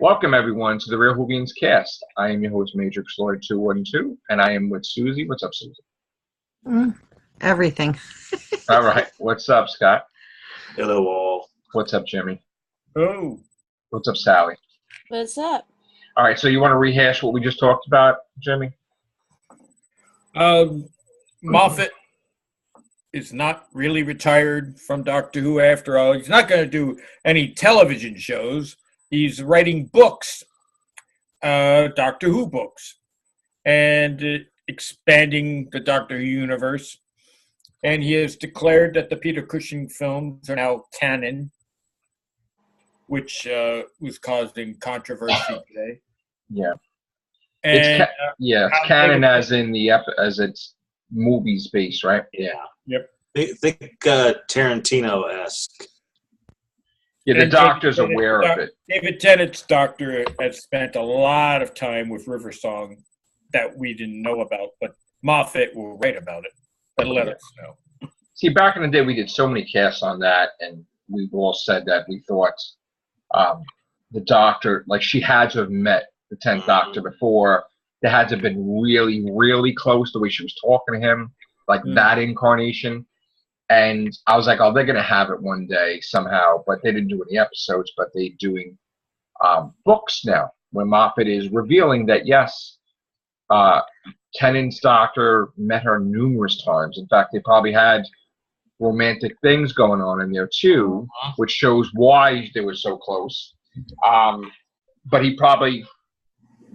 Welcome everyone to the Real Whovians cast. I am your host, Matrix Lord 212, and I am with Suzy. What's up, Suzy? Everything. All right. What's up, Scott? Hello, all. What's up, Jimmy? Oh. What's up, Sally? What's up? All right. So you want to rehash what we just talked about, Jimmy? Moffat is not really retired from Doctor Who after all. He's not going to do any television shows. He's writing books, Doctor Who books, and expanding the Doctor Who universe. And he has declared that the Peter Cushing films are now canon, which was causing controversy today. Yeah. And it's canon as in as it's movies based, right? Yeah. Yep. Think Tarantino-esque. Yeah, the And Doctor's aware of it. David Tennant's Doctor has spent a lot of time with River Song that we didn't know about, but Moffat will write about it and let us know. See, back in the day, we did so many casts on that, and we've all said that we thought the Doctor, like she had to have met the 10th Doctor before. They had to have been really, really close the way she was talking to him, like that incarnation. And I was like, oh, they're going to have it one day somehow. But they didn't do any episodes, but they're doing books now, where Moffat is revealing that, yes, Tennant's Doctor met her numerous times. In fact, they probably had romantic things going on in there, too, which shows why they were so close. But he probably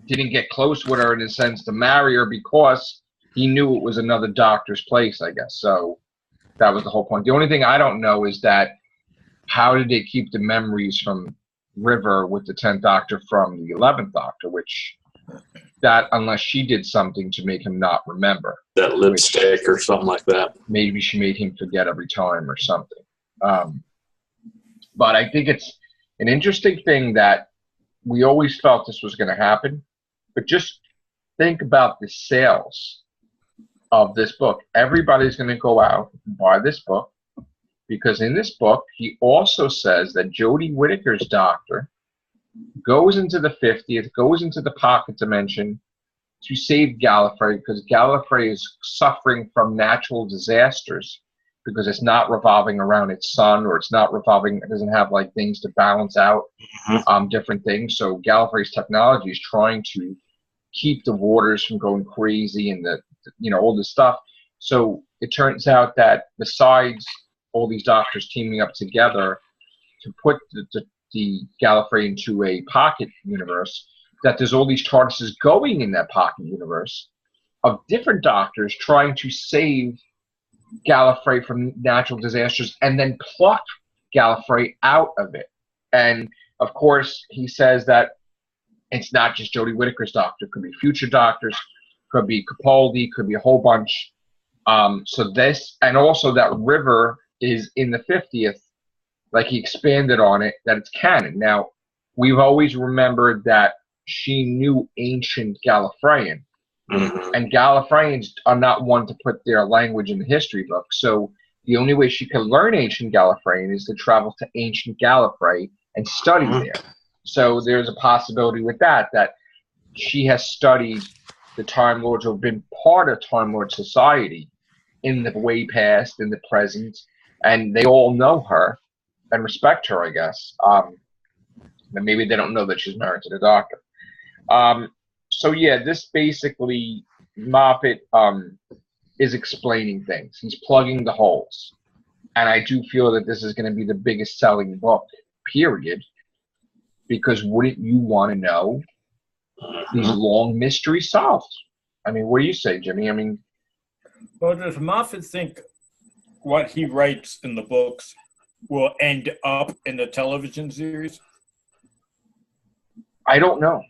didn't get close with her in a sense to marry her because he knew it was another Doctor's place, I guess. So that was the whole point. The only thing I don't know is that how did they keep the memories from River with the 10th Doctor from the 11th Doctor, which that unless she did something to make him not remember. That lipstick or something like that. Maybe she made him forget every time or something. But I think it's an interesting thing that we always felt this was going to happen. But just think about the sales of this book. Everybody's going to go out and buy this book because in this book, he also says that Jodie Whittaker's Doctor goes into the 50th, goes into the pocket dimension to save Gallifrey because Gallifrey is suffering from natural disasters because it's not revolving around its sun or it's not revolving, it doesn't have like things to balance out different things. So Gallifrey's technology is trying to keep the waters from going crazy and all this stuff. So it turns out that besides all these Doctors teaming up together to put the Gallifrey into a pocket universe, that there's all these TARDISes going in that pocket universe of different Doctors trying to save Gallifrey from natural disasters and then pluck Gallifrey out of it. And of course, he says that it's not just Jodie Whittaker's Doctor. It could be future Doctors, could be Capaldi, could be a whole bunch. So this, and also that River is in the 50th, like he expanded on it, that it's canon. Now, we've always remembered that she knew ancient Gallifreyan. And Gallifreyans are not one to put their language in the history book. So the only way she can learn ancient Gallifreyan is to travel to ancient Gallifrey and study there. So there's a possibility with that she has studied the Time Lords or been part of Time Lord society in the way past, in the present, and they all know her and respect her, I guess. And maybe they don't know that she's married to the Doctor. So yeah, this basically, Moffat is explaining things. He's plugging the holes. And I do feel that this is going to be the biggest selling book, period. Because wouldn't you want to know these long mysteries solved? I mean, what do you say, Jimmy? I mean, well, does Moffat think what he writes in the books will end up in the television series? I don't know.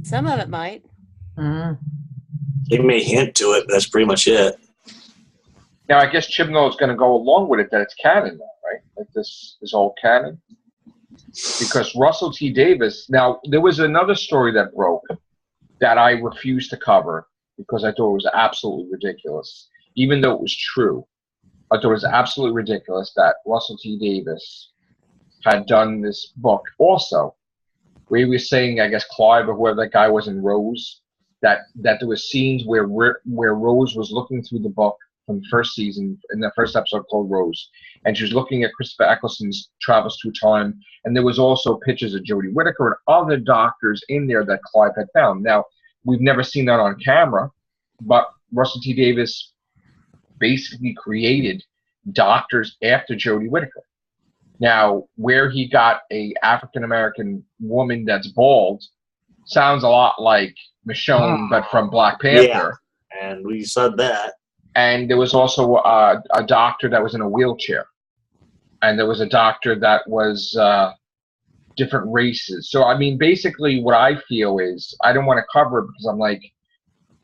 Some of it might. He may hint to it, but that's pretty much it. Now, I guess Chibnall is going to go along with it that it's canon now, right? Like this is all canon. Because Russell T. Davies, now, there was another story that broke that I refused to cover because I thought it was absolutely ridiculous. Even though it was true, I thought it was absolutely ridiculous that Russell T. Davies had done this book also, where he was saying, I guess Clive or whoever that guy was in Rose, that there was scenes where Rose was looking through the book from the first season, in the first episode called Rose, and she was looking at Christopher Eccleston's Travels Through Time, and there was also pictures of Jodie Whittaker and other doctors in there that Clive had found. Now, we've never seen that on camera, but Russell T Davies basically created doctors after Jodie Whittaker. Now, where he got a African-American woman that's bald sounds a lot like Michonne, but from Black Panther. Yeah, and we said that. And there was also a doctor that was in a wheelchair. And there was a doctor that was different races. So, I mean, basically what I feel is, I don't want to cover it because I'm like,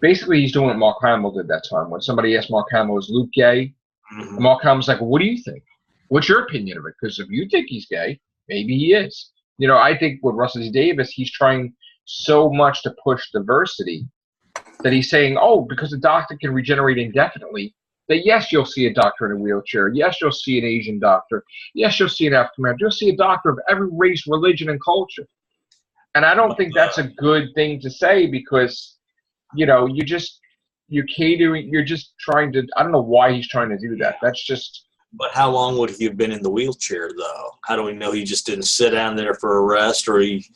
basically he's doing what Mark Hamill did that time. When somebody asked Mark Hamill, is Luke gay? Mm-hmm. Mark Hamill's like, well, what do you think? What's your opinion of it? Because if you think he's gay, maybe he is. You know, I think with Russell T Davies, he's trying so much to push diversity that he's saying, oh, because a doctor can regenerate indefinitely, that yes, you'll see a doctor in a wheelchair. Yes, you'll see an Asian doctor. Yes, you'll see an African American. You'll see a doctor of every race, religion, and culture. And I don't think that's a good thing to say because, you know, you're just trying to, I don't know why he's trying to do that. That's just. But how long would he have been in the wheelchair, though? How do we know he just didn't sit down there for a rest, or he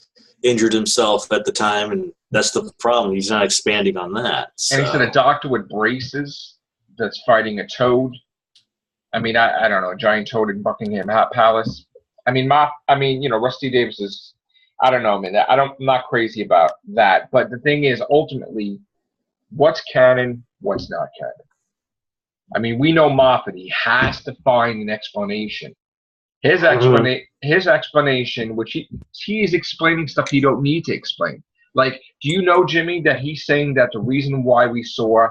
injured himself at the time? And that's the problem. He's not expanding on that. So. And he said a doctor with braces that's fighting a toad. I mean, I don't know, a giant toad in Buckingham Palace. I mean, you know, Rusty Davies is, I don't know, man. I'm not crazy about that. But the thing is, ultimately, what's canon, what's not canon? I mean, we know Moffat. He has to find an explanation. His explanation, which he is explaining stuff he don't need to explain. Like, do you know, Jimmy, that he's saying that the reason why we saw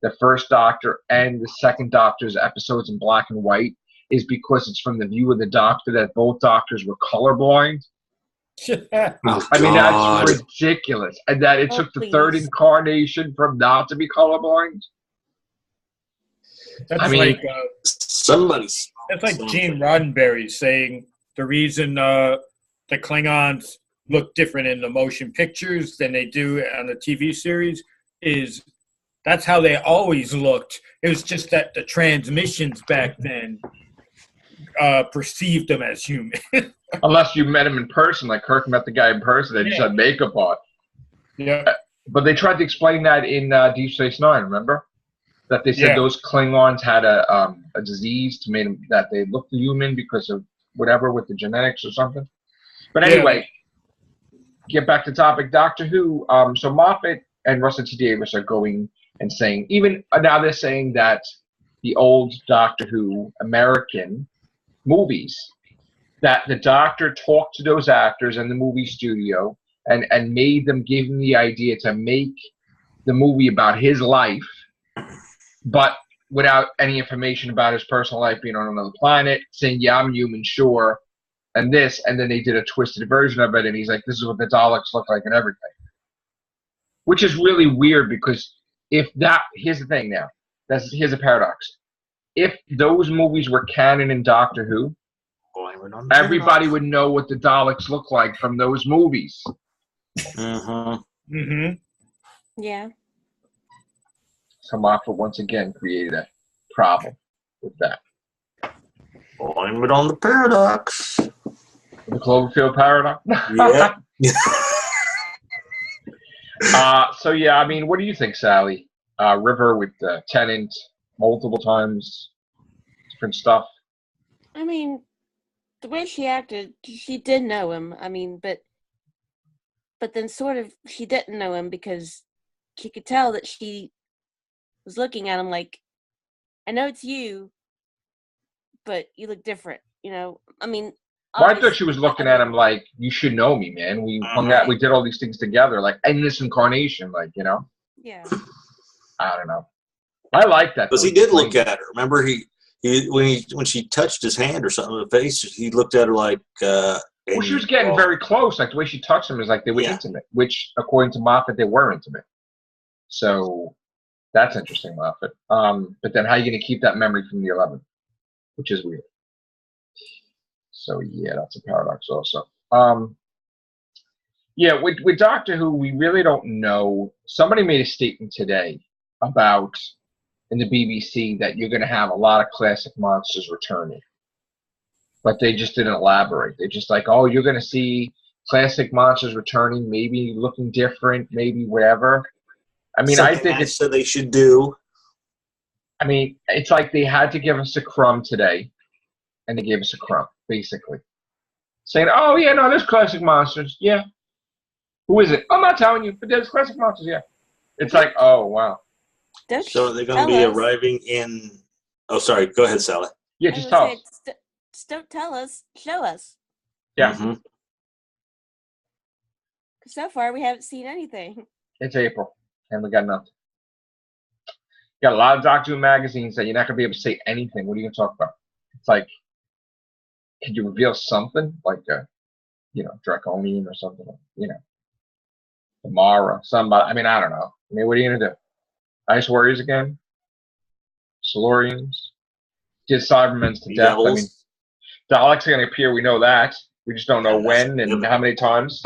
the first Doctor and the second Doctor's episodes in black and white is because it's from the view of the Doctor that both Doctors were colorblind? I mean, that's ridiculous. And that it took the third incarnation from not to be colorblind? That's somebody's. That's like Gene Roddenberry saying the reason the Klingons look different in the motion pictures than they do on the TV series is that's how they always looked. It was just that the transmissions back then perceived them as human. Unless you met him in person, like Kirk met the guy in person, they just had makeup on. Yeah. But they tried to explain that in Deep Space Nine, remember? That they said those Klingons had a disease to make them, that they looked human because of whatever with the genetics or something. But anyway, get back to topic. Doctor Who. So Moffat and Russell T Davies are going and saying, even now they're saying that the old Doctor Who American movies, that the Doctor talked to those actors in the movie studio and made them, give them the idea to make the movie about his life, but without any information about his personal life, being on another planet, saying, yeah, I'm human, sure, and this, and then they did a twisted version of it, and he's like, this is what the Daleks look like and everything. Which is really weird, because if that, here's the thing now, here's a paradox. If those movies were canon in Doctor Who, everybody would know what the Daleks look like from those movies. Yeah. So Moffat once again created a problem with that. Blame it on the paradox. The Cloverfield paradox? Yeah. So, yeah, I mean, what do you think, Sally? River with Tennant multiple times, different stuff. I mean, the way she acted, she did know him. I mean, but then sort of she didn't know him because she could tell that she was looking at him like, I know it's you, but you look different, you know? I mean, well, I thought she was looking at him like, you should know me, man. We hung out, we did all these things together, like, in this incarnation, like, you know? Yeah. I don't know. I like that. Because he did look at her. Remember, when she touched his hand or something in the face, he looked at her like... well, she was getting very close. Like, the way she touched him is like they were intimate, which, according to Moffat, they were intimate. So... that's interesting, Moffat. But then how are you going to keep that memory from the 11th? Which is weird. So yeah, that's a paradox also. Yeah, with Doctor Who, we really don't know. Somebody made a statement today about in the BBC that you're going to have a lot of classic monsters returning, but they just didn't elaborate. They're just like, oh, you're going to see classic monsters returning, maybe looking different, maybe whatever. I mean, Something I think nice that they should do. I mean, it's like they had to give us a crumb today, and they gave us a crumb, basically. Saying, oh, yeah, no, there's classic monsters. Yeah. Who is it? I'm not telling you, but there's classic monsters, yeah. It's like, oh, wow. So they're going to be arriving in... Oh, sorry. Go ahead, Sally. Yeah, just tell us. Just don't tell us. Show us. Yeah. Mm-hmm. So far, we haven't seen anything. It's April, and we got nothing. Got a lot of Doctor Who magazines that you're not going to be able to say anything. What are you going to talk about? It's like, can you reveal something? Like, Draconian or something? Mara, somebody. I mean, I don't know. I mean, what are you going to do? Ice Warriors again? Silurians? Did Cybermen's to death? I mean, Daleks are going to appear. We know that. We just don't know when and how many times.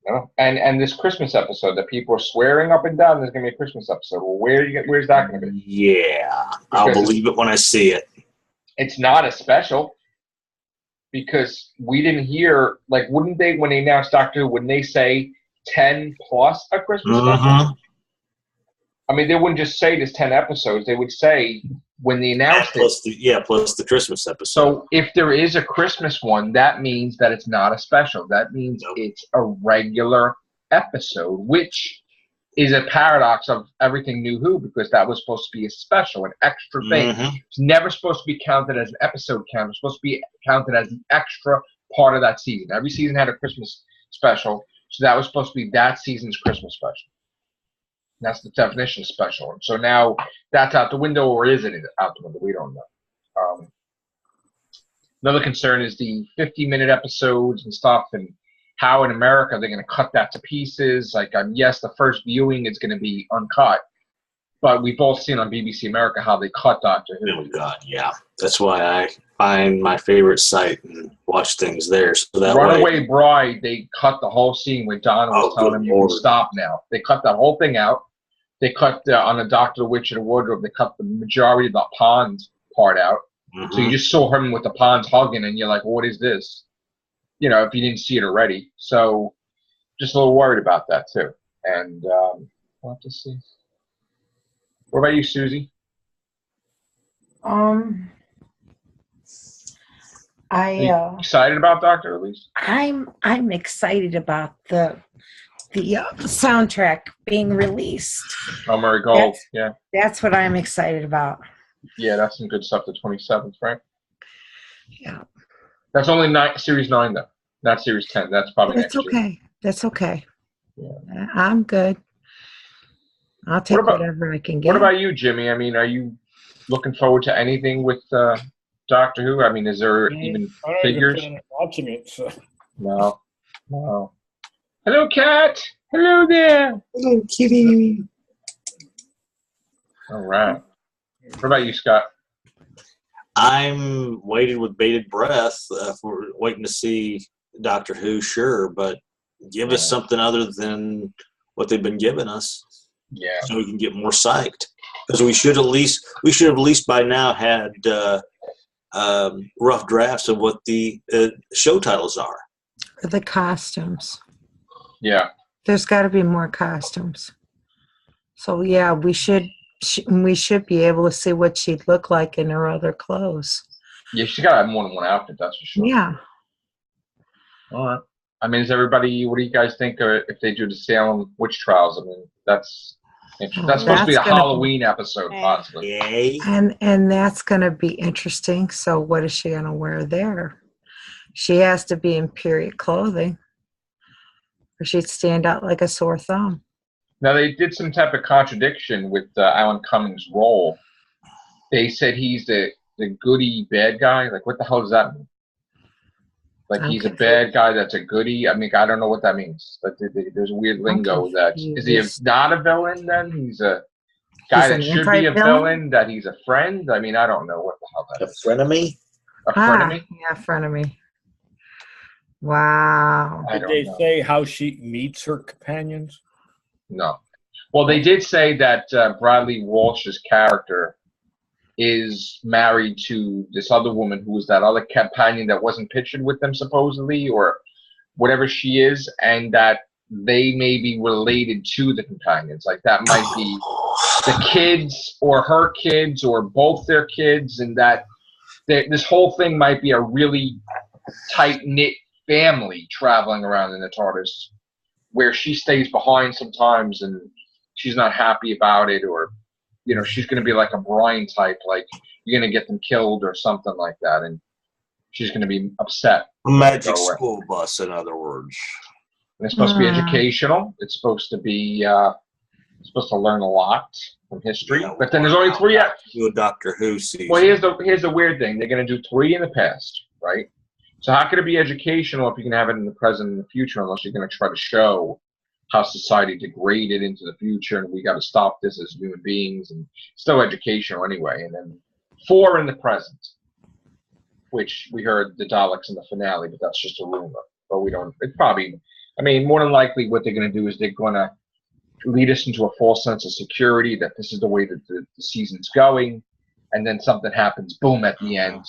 No. And this Christmas episode that people are swearing up and down there's going to be a Christmas episode. Well, where's that going to be? Yeah. I'll believe it when I see it. It's not a special. Because we didn't hear, like, wouldn't they, when they announced Doctor Who, wouldn't they say 10 plus a Christmas special? I mean, they wouldn't just say there's 10 episodes. They would say, when they announced plus the Christmas episode. So if there is a Christmas one, that means that it's not a special. That means it's a regular episode, which is a paradox of everything New Who, because that was supposed to be a special, an extra thing. It's never supposed to be counted as an episode count. It's supposed to be counted as the extra part of that season. Every season had a Christmas special, so that was supposed to be that season's Christmas special. That's the definition of special. And so now that's out the window, or is it out the window? We don't know. Another concern is the 50-minute episodes and stuff, and how in America they're going to cut that to pieces. Like, yes, the first viewing is going to be uncut, but we've both seen on BBC America how they cut Doctor Who. Oh, God, yeah. That's why I find my favorite site and watch things there. So that Runaway Bride, they cut the whole scene where Donna was telling him, you can stop now. They cut that whole thing out. They cut on the Doctor, the Witch, and the Wardrobe, they cut the majority of the pond part out. So you just saw him with the ponds hugging, and you're like, what is this? If you didn't see it already. So just a little worried about that, too. And we'll have to see. What about you, Suzy? Excited about Doctor, at least? I'm excited about the soundtrack being released. Oh, Murray Gold, yeah. That's what I'm excited about. Yeah, that's some good stuff, the 27th, right? Yeah. That's only Series 9, though. Not Series 10. That's probably next year. That's okay. Yeah. I'm good. I'll take whatever I can get. What about you, Jimmy? I mean, are you looking forward to anything with Doctor Who? I mean, is there even figures? Watching it, so. No. Hello, cat. Hello there. Hello, kitty. All right. What about you, Scott? I'm waiting with bated breath for waiting to see Doctor Who, sure, but give us something other than what they've been giving us. Yeah. So we can get more psyched. Because we should have at least by now had rough drafts of what the show titles are. The costumes. Yeah. There's got to be more costumes. So yeah, we should be able to see what she'd look like in her other clothes. Yeah, she's got to have more than one outfit, that's for sure. Yeah. All right. I mean, what do you guys think if they do the Salem witch trials? I mean, that's interesting. That's supposed to be a Halloween episode, possibly. Yay. And that's going to be interesting. So what is she going to wear there? She has to be in period clothing, or she'd stand out like a sore thumb. Now, they did some type of contradiction with Alan Cummings' role. They said he's the goody bad guy. Like, what the hell does that mean? Like, he's a bad guy that's a goody? I mean, I don't know what that means. But there's weird lingo that... Is he not a villain, then? guy He's that an should be a anti-villain? villain, that he's a friend. I mean, I don't know what the hell that A is. frenemy? A frenemy? Yeah, frenemy. Wow. I Did don't they know. say how she meets her companions? No. Well, they did say that Bradley Walsh's character is married to this other woman who was that other companion that wasn't pictured with them supposedly, or whatever she is, and that they may be related to the companions. Like that might be the kids or her kids or both their kids, and that this whole thing might be a really tight-knit family traveling around in the TARDIS, where she stays behind sometimes and she's not happy about it, or she's going to be like a Brian type, like you're going to get them killed or something like that, and she's going to be upset. Magic school bus, in other words. And it's supposed to be educational. It's supposed to be supposed to learn a lot from history. Yeah, but then there's only 3 yet. Do a Doctor Who season. Well, here's the weird thing. They're going to do 3 in the past, right? So how could it be educational if you can have it in the present and the future, unless you're going to try to show how society degraded into the future and we got to stop this as human beings, and still educational anyway. And then 4 in the present, which we heard the Daleks in the finale, but that's just a rumor. But we don't. It's probably. I mean, more than likely, what they're going to do is they're going to lead us into a false sense of security that this is the way that the season's going, and then something happens, boom, at the end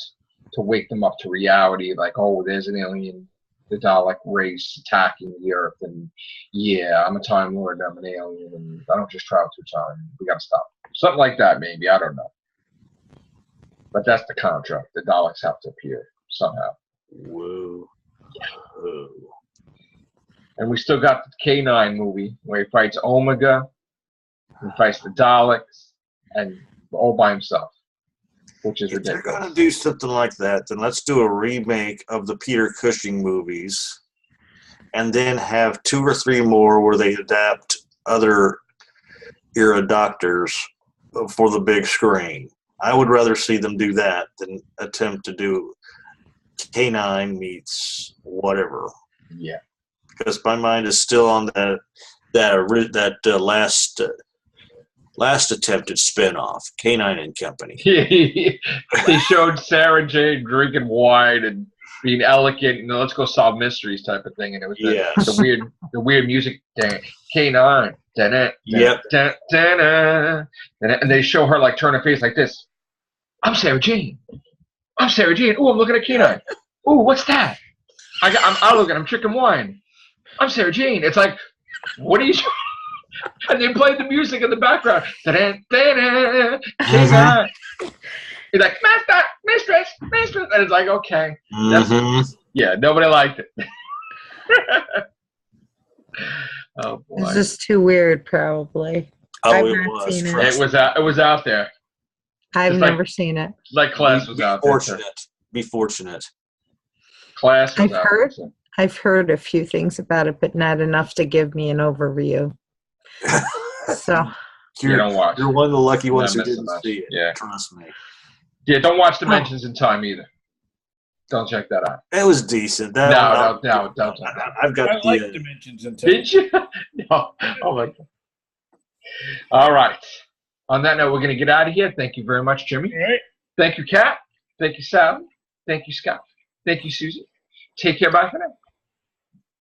to wake them up to reality, like, oh, there's an alien, the Dalek race attacking the Earth, and yeah, I'm a Time Lord, I'm an alien, and I don't just travel through time. We got to stop. Something like that, maybe. I don't know. But that's the contract. The Daleks have to appear somehow. Whoa. Whoa. And we still got the K9 movie where he fights Omega, he fights the Daleks, and all by himself, which is If they're ridiculous. going to do something like that, then let's do a remake of the Peter Cushing movies and then have 2 or 3 more where they adapt other era doctors for the big screen. I would rather see them do that than attempt to do K9 meets whatever. Yeah. Because my mind is still on that last attempted spinoff, K9 and Company. He showed Sarah Jane drinking wine and being elegant, and let's go solve mysteries type of thing, and it was the weird music thing. K9. Yep. And they show her like turn her face like this. I'm Sarah Jane. I'm Sarah Jane. Ooh, I'm looking at K9. Ooh, what's that? I'm drinking wine. I'm Sarah Jane. It's like, what are you? And they played the music in the background. K9. He's like, master, mistress. And it's like, okay. Yeah, nobody liked it. Oh boy. It's just too weird, probably. Oh, I've it not was. seen Trust It was out there. I've It's never seen it. Like Class was out there. Be fortunate. Class was out heard there. I've heard a few things about it, but not enough to give me an overview. So You don't watch. You're one of the lucky ones who Not missing didn't much. see it. Yeah. Trust me. Yeah, don't watch Dimensions in Time either. Don't check that out. It was decent. No. I've got I the. like Dimensions in Time. Did you? No. Oh my God. All right. On that note, we're going to get out of here. Thank you very much, Jimmy. All right. Thank you, Kat. Thank you, Sally. Thank you, Scott. Thank you, Susie. Take care. Bye for now.